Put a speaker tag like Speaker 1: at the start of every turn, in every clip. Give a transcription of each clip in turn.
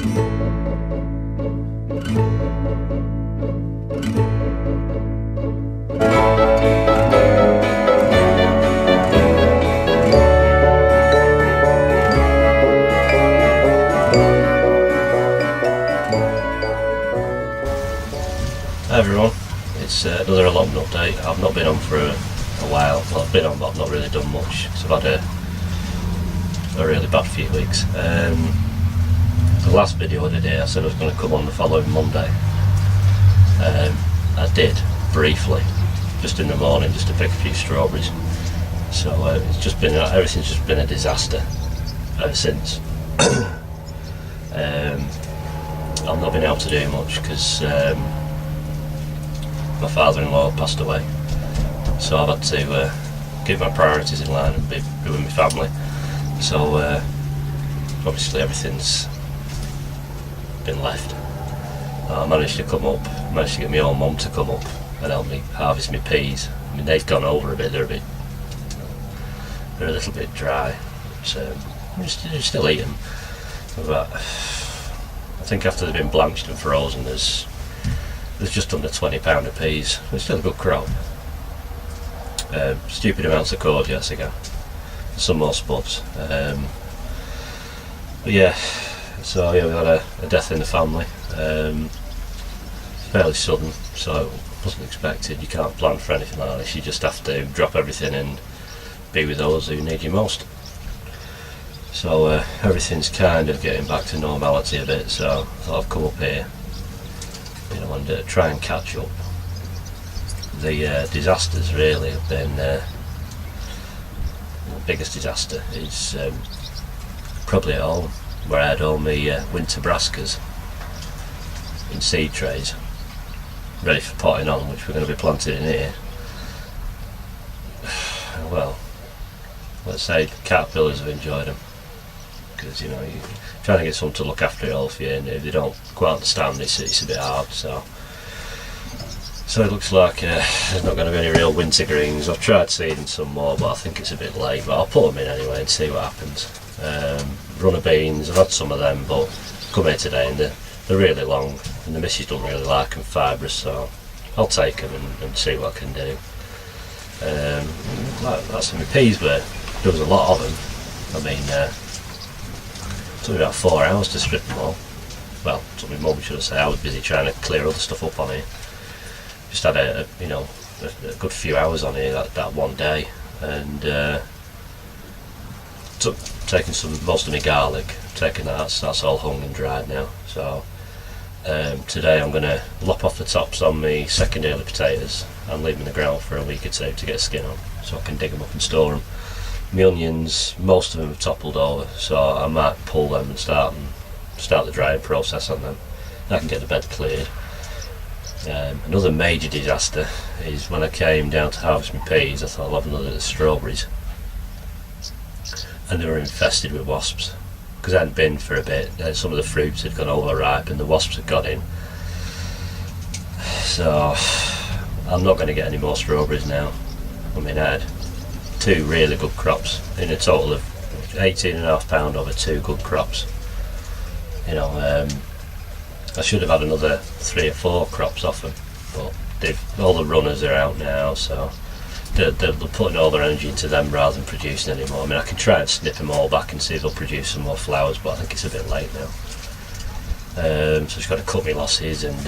Speaker 1: Hi everyone, it's another allotment update. I've not been on for a while. Well, I've been on, but I've not really done much. So I've had a really bad few weeks. The last video I did here, I said I was going to come on the following Monday. I did, briefly, just in the morning, just to pick a few strawberries. So it's just been, everything's just been a disaster ever since. I've not been able to do much because my father-in-law passed away, so I've had to keep my priorities in line and be with my family. So obviously everything's been left. I managed to come up, managed to get my own mum to come up and help me harvest my peas. I mean, they've gone over a bit, they're a little bit dry, but I'm still eating. But I think after they've been blanched and frozen, there's just under £20 of peas. It's still a good crop. Stupid amounts of courgettes again. Some more spuds. But yeah, so yeah, we had a death in the family. Fairly sudden, so it wasn't expected. You can't plan for anything like this. You just have to drop everything and be with those who need you most. So everything's kind of getting back to normality a bit, so I thought I'd come up here, you know, and try and catch up. The disasters really have been, the biggest disaster is probably at home, where I had all my winter brassicas in seed trays, ready for potting on, which we're going to be planting in here. Well, let's say caterpillars have enjoyed them, because you know, you're trying to get someone to look after it all for you, and if they don't quite understand this, it's a bit hard. So it looks like there's not going to be any real winter greens. I've tried seeding some more, but I think it's a bit late, but I'll put them in anyway and see what happens. Runner beans, I've had some of them, but come here today and they're really long, and the missus don't really like them fibrous, so I'll take them and see what I can do. That's my peas, but there was a lot of them. I mean, it took me about 4 hours to strip them all. Well, it took me mum, should I say. I was busy trying to clear other stuff up on here. Just had a good few hours on here that one day, and taking most of my garlic, taking that's all hung and dried now. So today I'm going to lop off the tops on my second early potatoes and leave them in the ground for a week or two to get skin on, so I can dig them up and store them. My onions, most of them have toppled over, so I might pull them and start the drying process on them. I can get the bed cleared. Another major disaster is when I came down to harvest my peas. I thought I'll have another of the strawberries, and they were infested with wasps because I hadn't been for a bit. Some of the fruits had gone overripe and the wasps had got in. So I'm not going to get any more strawberries now. I mean, I had 2 really good crops in a total of £18.5 over 2 good crops. You know, I should have had another 3 or 4 crops off them, but all the runners are out now, so they're putting all their energy into them rather than producing anymore. I mean, I can try and snip them all back and see if they'll produce some more flowers, but I think it's a bit late now. So just got to cut my losses and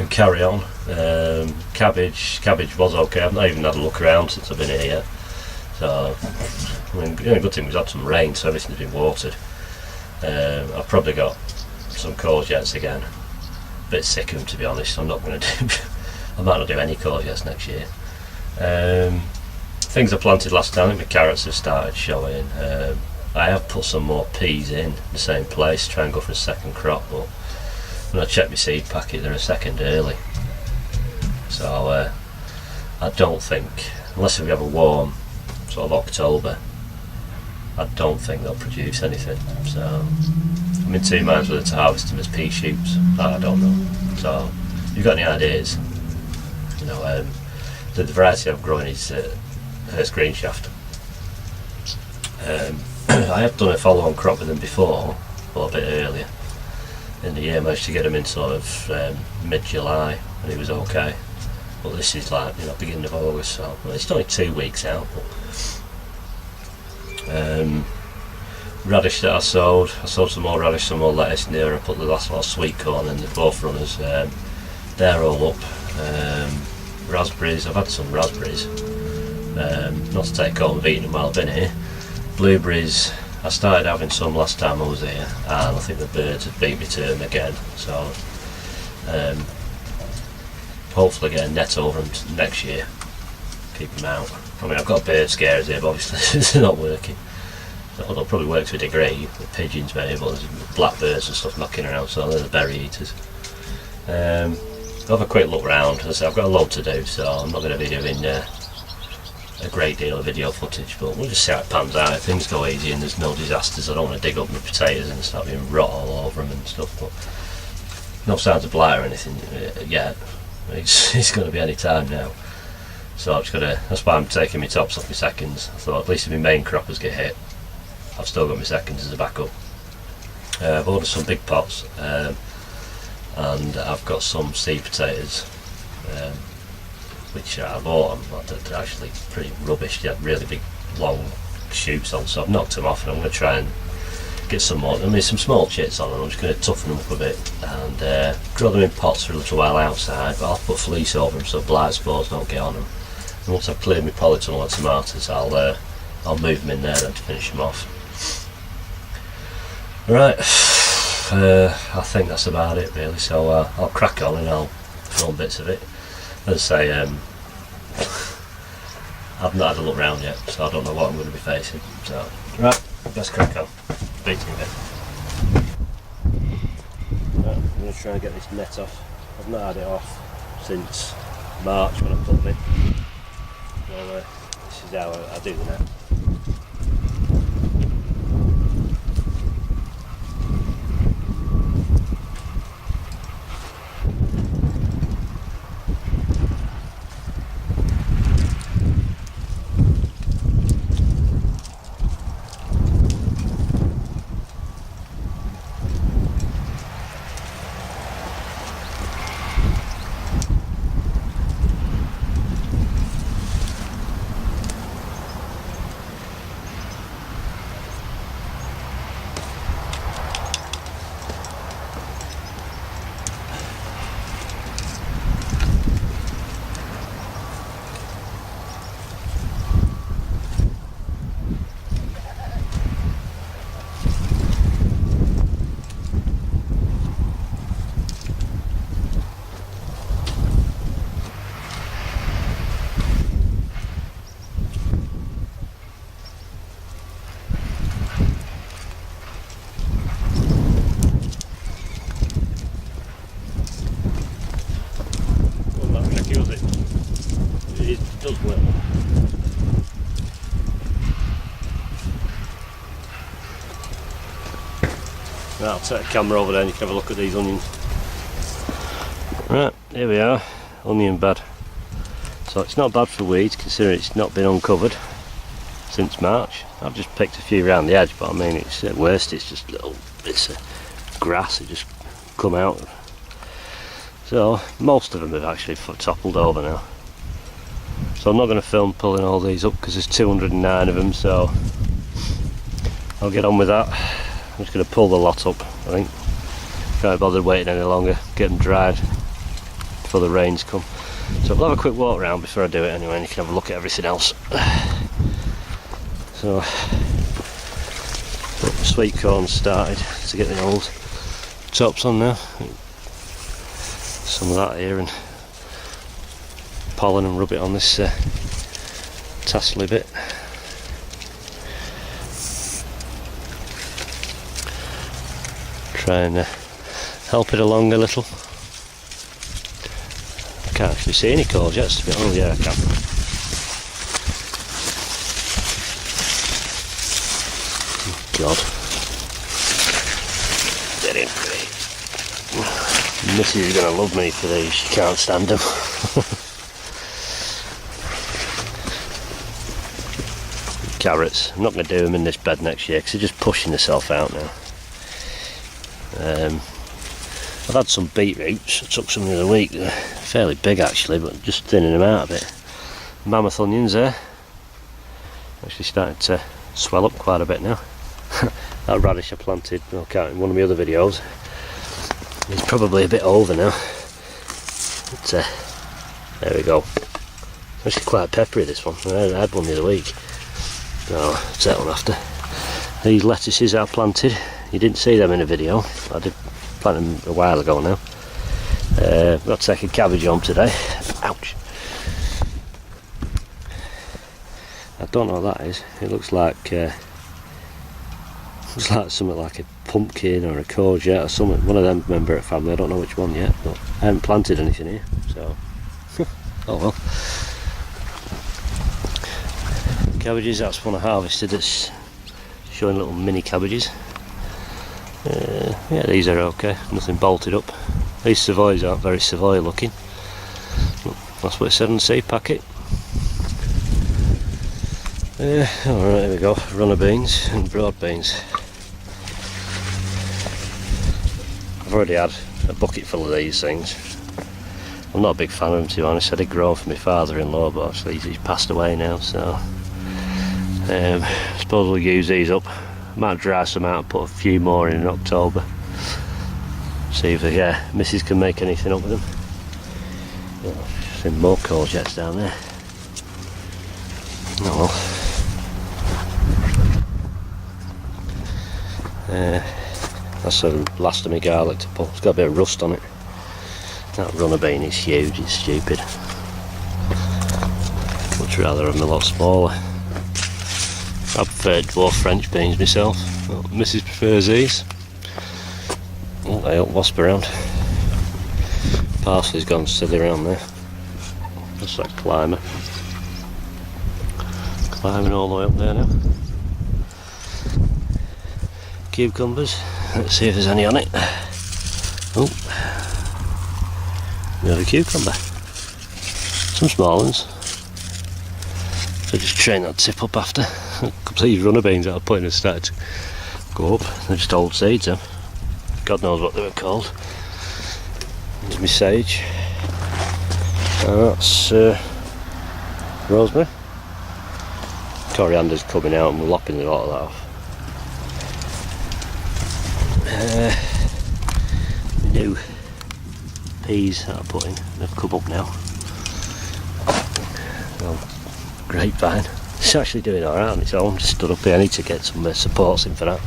Speaker 1: carry on. Cabbage was okay. I've not even had a look around since I've been here yet. So I mean, the only good thing was had some rain, so everything's been watered. I've probably got some courgettes again. A bit sick of them, to be honest. I'm not going to do. I might not do any courgettes next year. Things I planted last time, I think my carrots have started showing. I have put some more peas in the same place, try and go for a second crop, but when I check my seed packet, they're a second early. So I don't think, unless we have a warm sort of October, I don't think they'll produce anything. So I'm in 2 minds whether to harvest them as pea shoots. I don't know. So if you've got any ideas, you know, the variety I'm growing is Hearst Green Shaft. I have done a follow-on crop with them before couple a bit earlier in the year. Managed to get him in sort of mid-July, and he was okay. But this is like, you know, beginning of August, so well, it's only 2 weeks out. But, radish that I sowed some more radish, some more lettuce in there. I put the last lot of sweet corn in the both runners. They're all up. Raspberries, I've had some raspberries. Not to take home, I've eaten them while I've been here. Blueberries, I started having some last time I was here, and I think the birds had beat me to them again. So hopefully get a net over them next year. Keep them out. I mean, I've got bird scares here, but obviously they're not working. They'll probably work to a degree, the pigeons maybe, but there's blackbirds and stuff knocking around, so they're the berry eaters. I'll have a quick look round. As I say, I've got a lot to do, so I'm not going to be doing a great deal of video footage, but we'll just see how it pans out. If things go easy and there's no disasters, I don't want to dig up my potatoes and start being rot all over them and stuff, but no signs of blight or anything yet. It's going to be any time now. So I've just got to, that's why I'm taking my tops off my seconds. I thought at least if my main croppers get hit, I've still got my seconds as a backup. I've ordered some big pots, and I've got some seed potatoes, which I bought them. They're actually pretty rubbish. They had really big, long shoots on, so I've knocked them off, and I'm going to try and get some more. I mean, some small chits on them. I'm just going to toughen them up a bit and grow them in pots for a little while outside. But I'll put fleece over them so blight spores don't get on them. And once I've cleared my polytunnel of tomatoes, I'll move them in there then to finish them off. Right, I think that's about it really, so I'll crack on and I'll film bits of it. As I say, I've not had a look round yet, so I don't know what I'm going to be facing. So, right, let's crack on. Beat me a bit. Right, I'm going to try and get this net off. I've not had it off since March when I put them in. So this is how I do the net. Right, I'll take the camera over there and you can have a look at these onions. Right, here we are, onion bed. So it's not bad for weeds considering it's not been uncovered since March. I've just picked a few around the edge, but I mean it's at worst it's just little bits of grass that just come out. So most of them have actually toppled over now. So I'm not going to film pulling all these up because there's 209 of them, so I'll get on with that. I'm just going to pull the lot up, I think. Can't bother waiting any longer, get them dried before the rains come. So I'll have a quick walk around before I do it anyway, and you can have a look at everything else. So, sweet corn started to get the old tops on now. Some of that here and pollen and rub it on this tassely bit. Try and help it along a little. Can't actually see any courgettes to be honest. Oh yeah, I can. God. They're in great. Missy is going to love me for these, she can't stand them. Carrots, I'm not going to do them in this bed next year because they're just pushing themselves out now. I've had some beetroots. I took some the other week. They're fairly big actually, but just thinning them out a bit. Mammoth onions there. Actually starting to swell up quite a bit now. That radish I planted, well, counting one of my other videos, is probably a bit over now. But, there we go. It's actually quite peppery, this one. I had one the other week. No, I'll take one after. These lettuces I planted, you didn't see them in a video. I did plant them a while ago now. I've got to take a cabbage home today. Ouch! I don't know what that is. It looks like something like a pumpkin or a courgette or something. One of them member of family. I don't know which one yet, but I haven't planted anything here, so oh well. Cabbages, that's one I harvested. It's showing little mini cabbages. Yeah, these are okay. Nothing bolted up. These Savoys aren't very Savoy looking. That's what it said on the seed packet. Alright, here we go. Runner beans and broad beans. I've already had a bucket full of these things. I'm not a big fan of them, to be honest. I did grow them for my father-in-law, but actually he's passed away now, so I suppose we'll use these up. Might dry some out and put a few more in October. See if the missus can make anything up with them. Oh, some more courgettes down there. Oh well. That's the last of my garlic to pull. It's got a bit of rust on it. That runner bean is huge, it's stupid. Much rather have them a lot smaller. I prefer dwarf French beans myself. Well, Mrs prefers these. Oh, they don't wasp around. Parsley's gone silly around there. That's that climber. Climbing all the way up there now. Cucumbers. Let's see if there's any on it. Oh, another cucumber. Some small ones. So just train that tip up after. A couple of these runner beans that I put in have started to go up. They're just old seeds, huh? God knows what they were called. There's my sage. And that's rosemary. Coriander's coming out and we're lopping a lot of that off. New peas that I put in, they've come up now. Well, grapevine. It's actually doing alright on its own. Just stood up here. I need to get some supports in for that.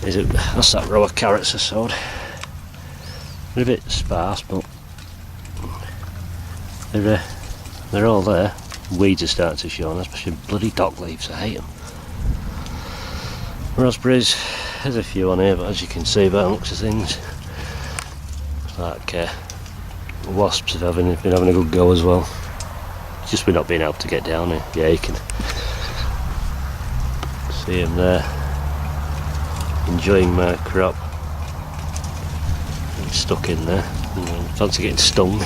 Speaker 1: That's that row of carrots I sowed. They're a bit sparse, but they're all there. Weeds are starting to show, especially bloody dock leaves. I hate them. Raspberries. There's a few on here, but as you can see by the looks of things, it's like wasps have been having a good go as well. It's just we're not being able to get down here. Yeah, you can see them there, enjoying my crop. It's stuck in there. Fancy getting stung.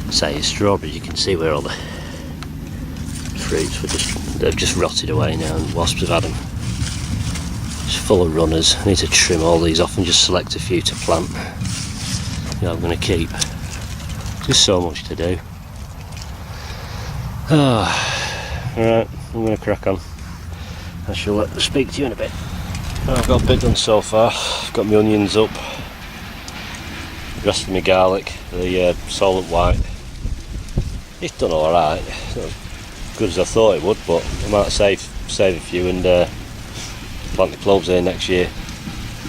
Speaker 1: Say strawberries, you can see where all the fruits they've just rotted away now, and wasps have had them. It's full of runners. I need to trim all these off and just select a few to plant. Yeah, I'm going to keep. Just so much to do. Alright, I'm going to crack on. I shall speak to you in a bit. I've got a bit done so far. I've got my onions up. The rest of my garlic, the Solent White. It's done alright. Not as good as I thought it would, but I might save a few and plant the cloves here next year.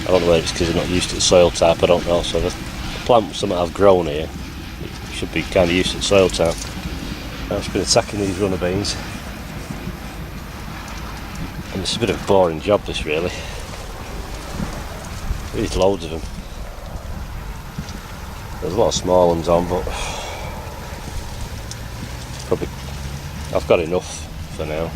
Speaker 1: I don't know whether it's because I'm not used to the soil type, I don't know. So if I plant something I've grown here, it should be kind of used to the soil type. I've just been attacking these runner beans. And it's a bit of a boring job, this really. There's loads of them. There's a lot of small ones on, but probably I've got enough for now.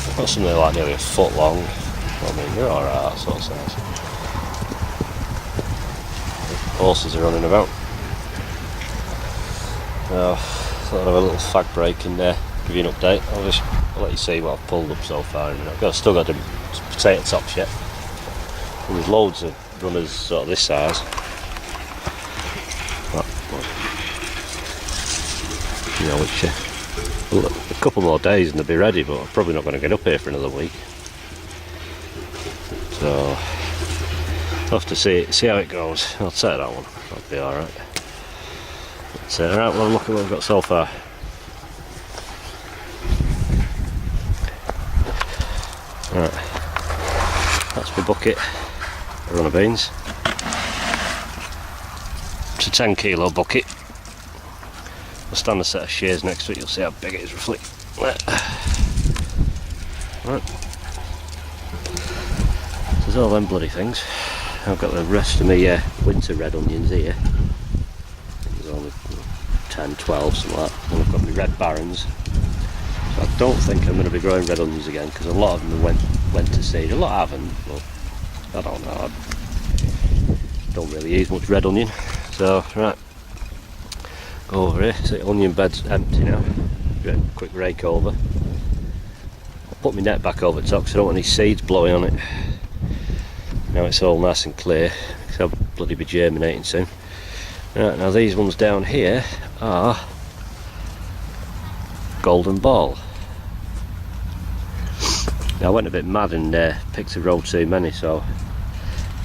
Speaker 1: I've got something like nearly a foot long. I mean, they're alright, that sort of size. Horses are running about. Thought I'd have a little fag break and give you an update. I'll let you see what I've pulled up so far. I've still got the potato tops yet. And there's loads of runners sort of this size. You know, which a couple more days and they'll be ready, but I'm probably not going to get up here for another week. So I'll have to see how it goes. I'll take that one. That'll be alright. Alright, well, look at what we've got so far. Right, that's my bucket of runner beans. It's a 10 kilo bucket. I'll stand a set of shears next to it, you'll see how big it is roughly. Right. There's all them bloody things. I've got the rest of my winter red onions here. There's only 10, 12, something like that. And I've got my red barons. So I don't think I'm going to be growing red onions again, because a lot of them went to seed. A lot haven't, but I don't know. I don't really use much red onion. So, right. Go over here. So the onion bed's empty now. Get a quick rake over. I'll put my net back over the top because I don't want any seeds blowing on it. Now it's all nice and clear, because I'll bloody be germinating soon. Right, now these ones down here are golden ball. Now I went a bit mad and picked a row too many, so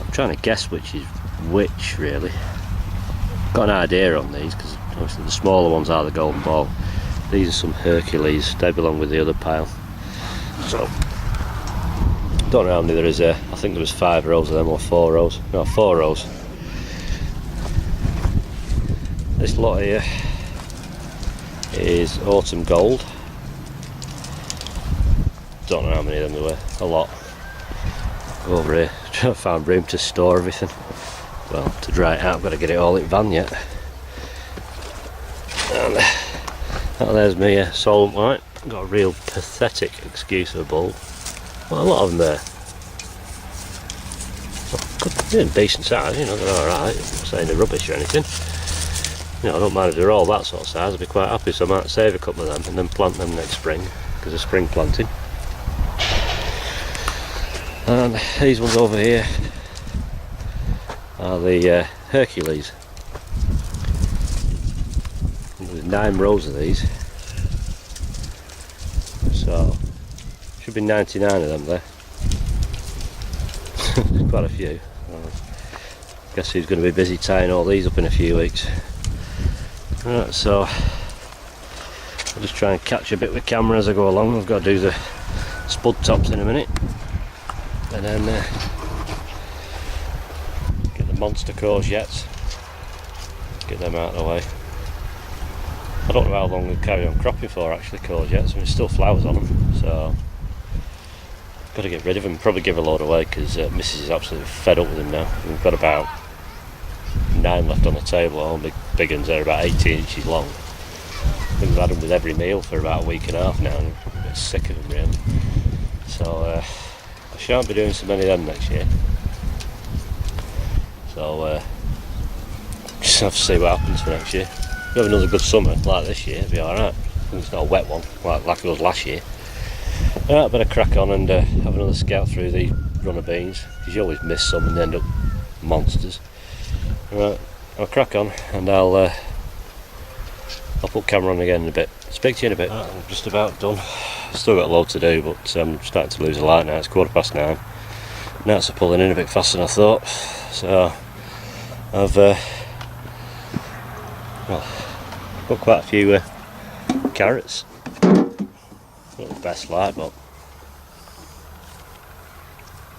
Speaker 1: I'm trying to guess which is which really. Got an idea on these, because obviously the smaller ones are the golden ball. These are some Hercules, they belong with the other pile. So don't know how many there is there. I think there was 5 rows of them, or 4 rows. No, 4 rows. This lot here is autumn gold. Don't know how many of them there were. A lot. Go over here, trying to find room to store everything. Well, to dry it out, I've got to get it all in van yet. And there's me, Solent White. Got a real pathetic excuse for a bulb. Well, a lot of them there. They're in decent size, you know, they're alright. I'm not saying they're rubbish or anything. You know, I don't mind if they're all that sort of size, I'd be quite happy, so I might save a couple of them and then plant them next spring, because they're spring planting. And these ones over here are the Hercules. There's 9 rows of these. So, should be 99 of them there. Quite a few. Guess who's going to be busy tying all these up in a few weeks. Right, so I'll just try and catch a bit with camera as I go along. I've got to do the spud tops in a minute. And then get the monster courgettes. Get them out of the way. I don't know how long they'll carry on cropping for actually, courgettes. I mean, there's still flowers on them, so got to get rid of them. Probably give a load away, because Mrs is absolutely fed up with them now. We've got about 9 left on the table. All big ones are about 18 inches long. I think we've had them with every meal for about a week and a half now, and I'm a bit sick of them really. So I shan't be doing so many of them next year. So just have to see what happens for next year. If we have another good summer like this year, it'll be alright. It's not a wet one like it was last year. Alright, better crack on and have another scout through the runner beans, because you always miss some and end up monsters. Alright, I'll crack on and I'll put camera on again in a bit. Speak to you in a bit. I'm just about done. Still got a load to do, but I'm starting to lose a light now. It's 9:15. Now it's pulling in a bit faster than I thought. So I've got quite a few carrots. Not the best light, but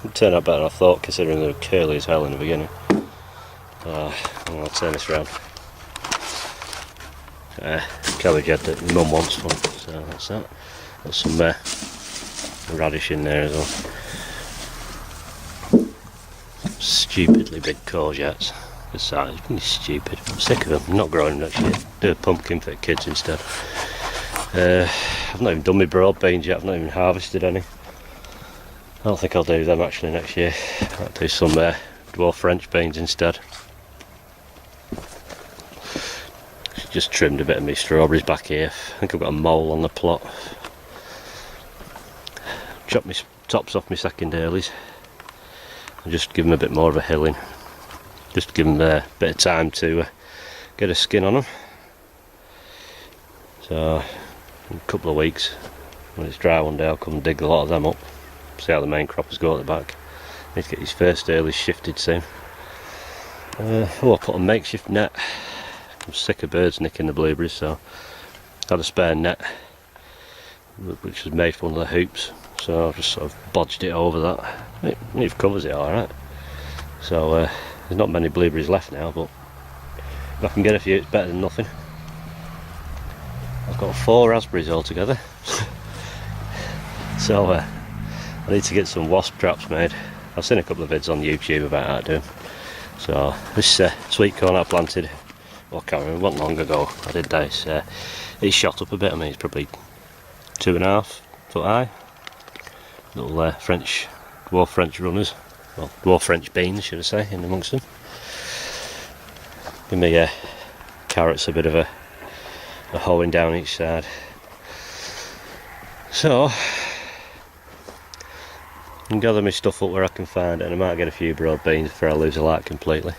Speaker 1: it turned out better than I thought, considering they were curly as hell in the beginning. I'll turn this round. Cabbage head that Mum wants one, so that's that. Got some radish in there as well. Stupidly big courgettes. The size, really stupid. I'm sick of them. I'm not growing them next year. Do a pumpkin for the kids instead. I've not even done my broad beans yet. I've not even harvested any. I don't think I'll do them actually next year. I'll do some dwarf French beans instead. just trimmed a bit of my strawberries back here. I think I've got a mole on the plot. Chopped my tops off my second earlies and just give them a bit more of a hilling. Just give them a bit of time to get a skin on them. So in a couple of weeks, when it's dry one day, I'll come and dig a lot of them up. See how the main croppers go at the back. Need to get these first earlies shifted soon. I'll put a makeshift net. I'm sick of birds nicking the blueberries, so I had a spare net which was made for one of the hoops, so I've just sort of bodged it over that. It covers it alright. So there's not many blueberries left now, but if I can get a few, it's better than nothing. I've got 4 raspberries altogether. So I need to get some wasp traps made. I've seen a couple of vids on YouTube about how to do them. So this sweet corn I planted, I can't remember, it wasn't long ago I did this. It's shot up a bit. I mean, it's probably 2.5 foot high. Little dwarf French runners, well, dwarf French beans should I say, in amongst them. Give me carrots a bit of a hoeing down each side. So I can gather my stuff up where I can find it, and I might get a few broad beans before I lose the light completely.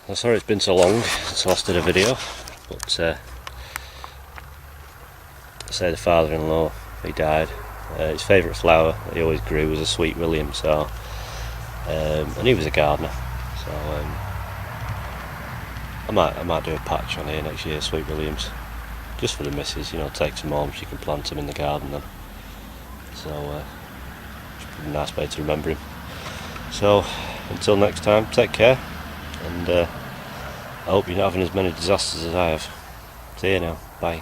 Speaker 1: I'm sorry it's been so long since I last did a video, but I say the father-in-law, he died. His favourite flower that he always grew was a sweet William, so and he was a gardener, so I might do a patch on here next year, sweet Williams, just for the missus, you know, take some home, she can plant them in the garden then. So it's a nice way to remember him. So until next time, take care, and I hope you're not having as many disasters as I have. See you now, bye.